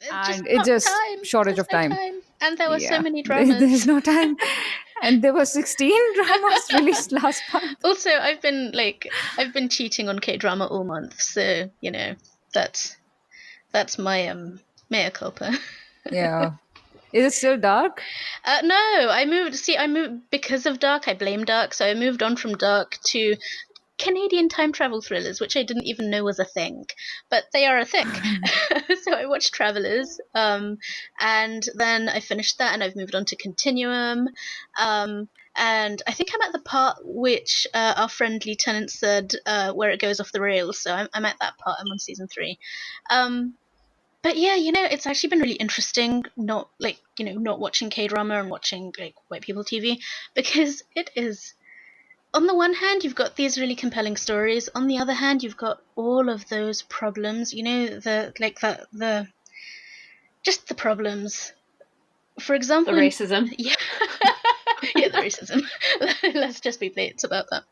Just and it's not just time. shortage Just of no time. time. And there were so Yeah, many there's dramas. no time, and there were 16 dramas released last month. Also, I've been cheating on K drama all month, so that's that's my mea culpa. Yeah, is it still dark? No, I moved. See, I moved because of Dark. I blame Dark, so I moved on from Dark to Canadian time travel thrillers, which I didn't even know was a thing, but they are a thing. So I watched Travelers, and then I finished that, and I've moved on to Continuum, and I think I'm at the part which our friend Lieutenant said where it goes off the rails. So I'm at that part. I'm on season 3. But yeah, it's actually been really interesting not not watching K drama and watching like white people TV, because it is, on the one hand, you've got these really compelling stories. On the other hand, you've got all of those problems. The just the problems. For The example, racism. yeah, yeah, the racism. Let's just be bait about that.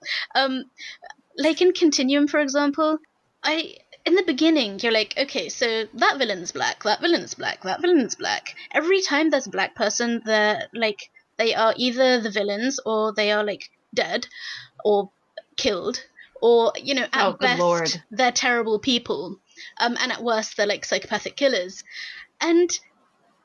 Like in Continuum, for example, I in the beginning you're like, okay, so that villain's black, that villain's black, that villain's black. Every time there's a black person, they are either the villains or they are like dead or killed, or Oh, at good best lord. they're terrible people, and at worst they're like psychopathic killers. And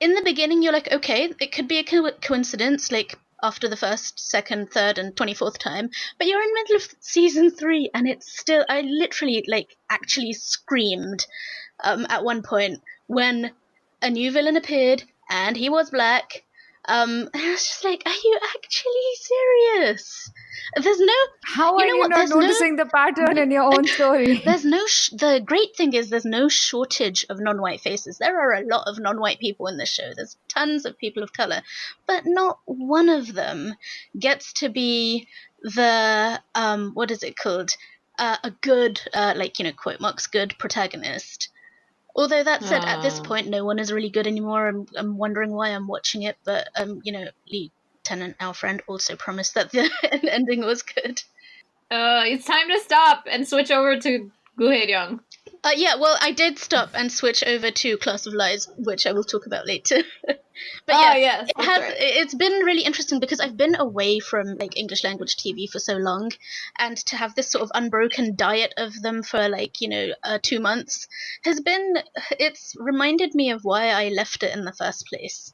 in the beginning you're like, okay, it could be a coincidence, like after the first, second, third, and 24th time, but you're in the middle of season 3 and it's still, I literally like actually screamed at one point when a new villain appeared and he was black. And I was just like, are you actually serious? There's no, How you are know you what? not noticing the pattern in your own story? There's no. The great thing is there's no shortage of non-white faces. There are a lot of non-white people in this show. There's tons of people of color, but not one of them gets to be the what is it called? A good quote marks good protagonist. Although that said, at this point, no one is really good anymore. I'm wondering why I'm watching it, but Lieutenant, our friend, also promised that the ending was good. It's time to stop and switch over to Guhae-ryung. Yeah, well, I did stop and switch over to Class of Lies, which I will talk about later. But yeah, yes, that's right. it's been really interesting because I've been away from like English language TV for so long, and to have this sort of unbroken diet of them for 2 months it's reminded me of why I left it in the first place.